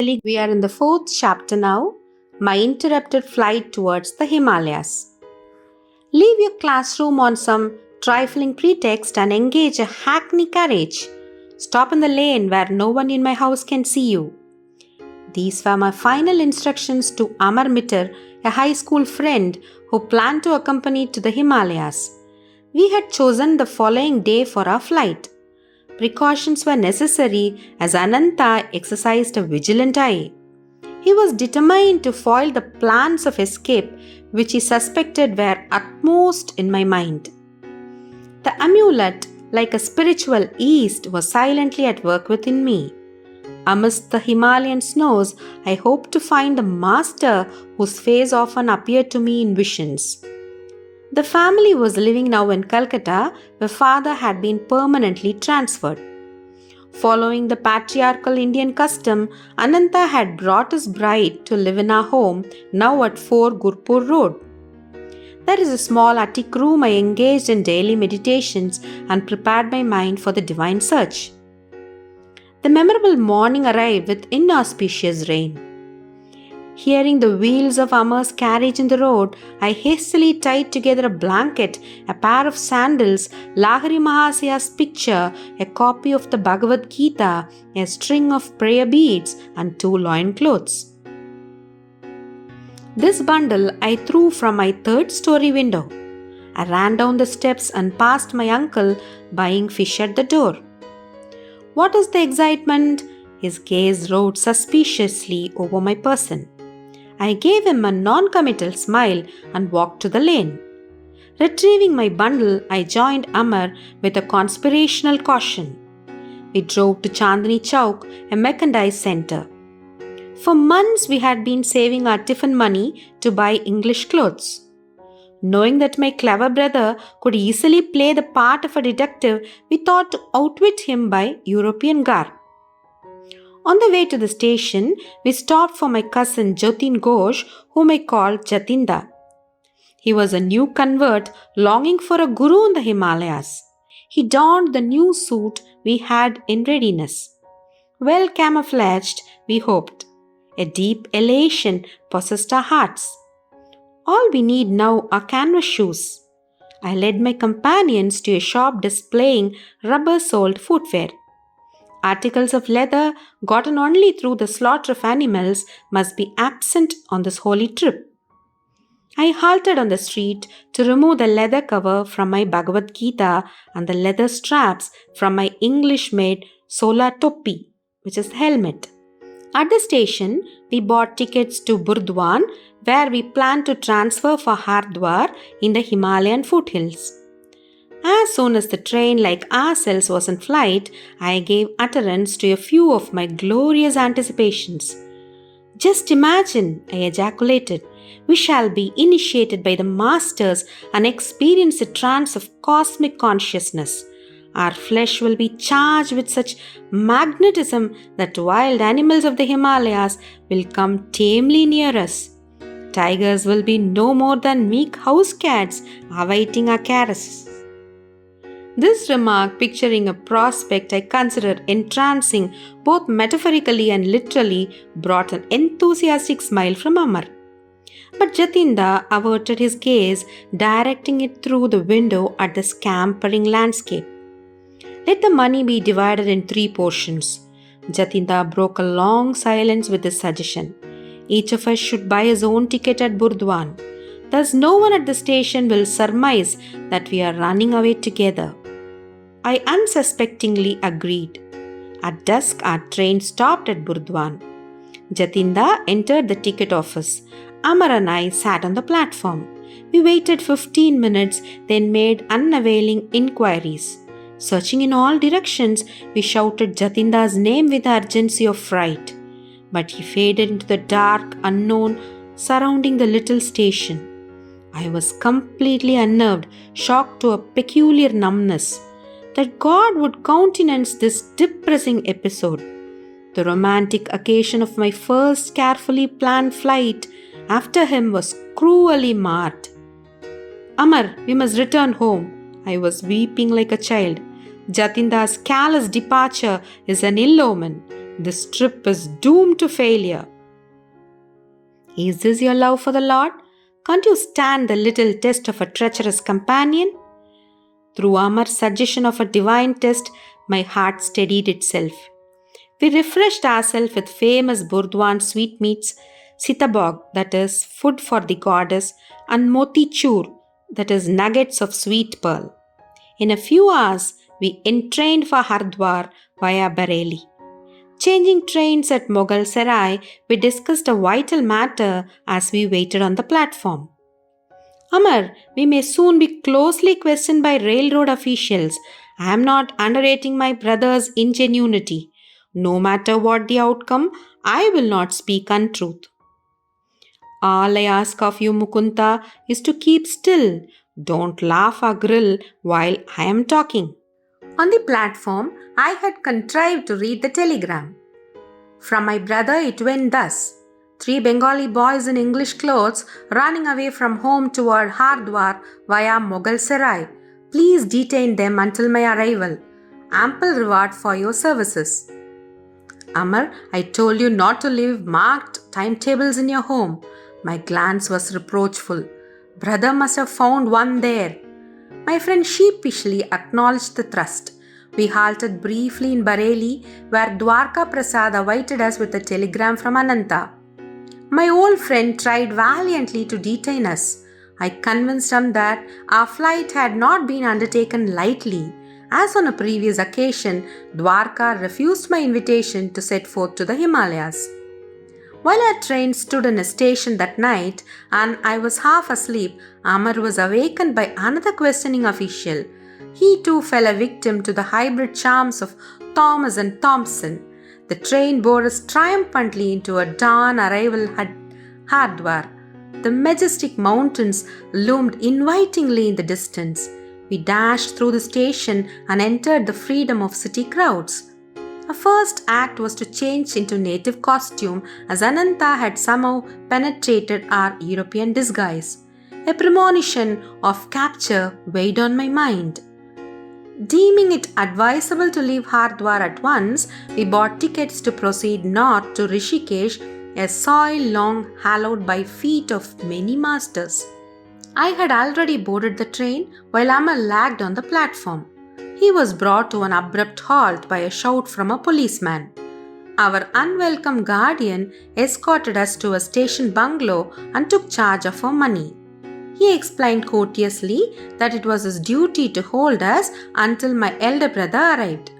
We are in the fourth chapter now, my interrupted flight towards the Himalayas. Leave your classroom on some trifling pretext and engage a hackney carriage. Stop in the lane where no one in my house can see you. These were my final instructions to Amar Mitter, a high school friend who planned to accompany to the Himalayas. We had chosen the following day for our flight. Precautions were necessary as Ananta exercised a vigilant eye. He was determined to foil the plans of escape which he suspected were utmost in my mind. The amulet, like a spiritual yeast, was silently at work within me. Amidst the Himalayan snows, I hoped to find the master whose face often appeared to me in visions. The family was living now in Calcutta, where father had been permanently transferred. Following the patriarchal Indian custom, Ananta had brought his bride to live in our home, now at 4 Gurpur Road. There is a small attic room I engaged in daily meditations and prepared my mind for the divine search. The memorable morning arrived with inauspicious rain. Hearing the wheels of Amar's carriage in the road, I hastily tied together a blanket, a pair of sandals, Lahari Mahasaya's picture, a copy of the Bhagavad Gita, a string of prayer beads, and 2 loincloths. This bundle I threw from my 3rd-story window. I ran down the steps and passed my uncle buying fish at the door. What is the excitement? His gaze roved suspiciously over my person. I gave him a non-committal smile and walked to the lane. Retrieving my bundle, I joined Amar with a conspirational caution. We drove to Chandni Chowk, a merchandise center. For months we had been saving our tiffin money to buy English clothes. Knowing that my clever brother could easily play the part of a detective, we thought to outwit him by European garb. On the way to the station, we stopped for my cousin Jatin Ghosh, whom I called Jatinda. He was a new convert longing for a guru in the Himalayas. He donned the new suit we had in readiness. Well camouflaged, we hoped. A deep elation possessed our hearts. All we need now are canvas shoes. I led my companions to a shop displaying rubber-soled footwear. Articles of leather gotten only through the slaughter of animals must be absent on this holy trip. I halted on the street to remove the leather cover from my Bhagavad Gita and the leather straps from my English-made sola toppi, which is helmet. At the station, we bought tickets to Burdwan, where we planned to transfer for Hardwar in the Himalayan foothills. As soon as the train, like ourselves, was in flight, I gave utterance to a few of my glorious anticipations. Just imagine, I ejaculated, we shall be initiated by the masters and experience a trance of cosmic consciousness. Our flesh will be charged with such magnetism that wild animals of the Himalayas will come tamely near us. Tigers will be no more than meek house cats awaiting our caresses. This remark, picturing a prospect I considered entrancing both metaphorically and literally, brought an enthusiastic smile from Amar. But Jatinda averted his gaze, directing it through the window at the scampering landscape. Let the money be divided in 3 portions. Jatinda broke a long silence with this suggestion. Each of us should buy his own ticket at Burdwan. Thus no one at the station will surmise that we are running away together. I unsuspectingly agreed. At dusk, our train stopped at Burdwan. Jatinda entered the ticket office. Amar and I sat on the platform. We waited 15 minutes, then made unavailing inquiries. Searching in all directions, we shouted Jatinda's name with the urgency of fright. But he faded into the dark unknown surrounding the little station. I was completely unnerved, shocked to a peculiar numbness. That God would countenance this depressing episode. The romantic occasion of my first carefully planned flight after him was cruelly marred. Amar, we must return home. I was weeping like a child. Jatinda's careless departure is an ill omen. This trip is doomed to failure. Is this your love for the Lord? Can't you stand the little test of a treacherous companion? Through Amar's suggestion of a divine test, my heart steadied itself. We refreshed ourselves with famous Burdwan sweetmeats, sitabog, that is, food for the goddess, and motichur, that is, nuggets of sweet pearl. In a few hours, we entrained for Hardwar via Bareilly. Changing trains at Mughal Sarai, we discussed a vital matter as we waited on the platform. Amar, we may soon be closely questioned by railroad officials. I am not underrating my brother's ingenuity. No matter what the outcome, I will not speak untruth. All I ask of you, Mukunta, is to keep still. Don't laugh or grill while I am talking. On the platform, I had contrived to read the telegram. From my brother, it went thus: 3 Bengali boys in English clothes running away from home toward Hardwar via Mughal Sarai. Please detain them until my arrival. Ample reward for your services. Amar, I told you not to leave marked timetables in your home. My glance was reproachful. Brother must have found one there. My friend sheepishly acknowledged the thrust. We halted briefly in Bareilly, where Dwarka Prasad awaited us with a telegram from Ananta. My old friend tried valiantly to detain us. I convinced him that our flight had not been undertaken lightly. As on a previous occasion, Dwarka refused my invitation to set forth to the Himalayas. While our train stood in a station that night and I was half asleep, Amar was awakened by another questioning official. He too fell a victim to the hybrid charms of Thomas and Thompson. The train bore us triumphantly into a dawn arrival at Hardwar. The majestic mountains loomed invitingly in the distance. We dashed through the station and entered the freedom of city crowds. Our first act was to change into native costume, as Ananta had somehow penetrated our European disguise. A premonition of capture weighed on my mind. Deeming it advisable to leave Hardwar at once, we bought tickets to proceed north to Rishikesh, a soil long hallowed by feet of many masters. I had already boarded the train while Amar lagged on the platform. He was brought to an abrupt halt by a shout from a policeman. Our unwelcome guardian escorted us to a station bungalow and took charge of our money. He explained courteously that it was his duty to hold us until my elder brother arrived.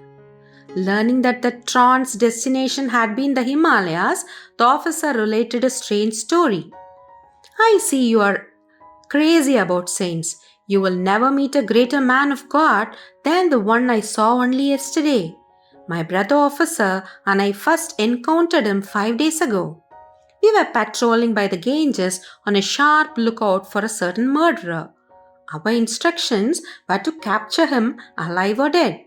Learning that the train's destination had been the Himalayas, the officer related a strange story. I see you are crazy about saints. You will never meet a greater man of God than the one I saw only yesterday. My brother officer and I first encountered him 5 days ago. We were patrolling by the Ganges on a sharp lookout for a certain murderer. Our instructions were to capture him alive or dead.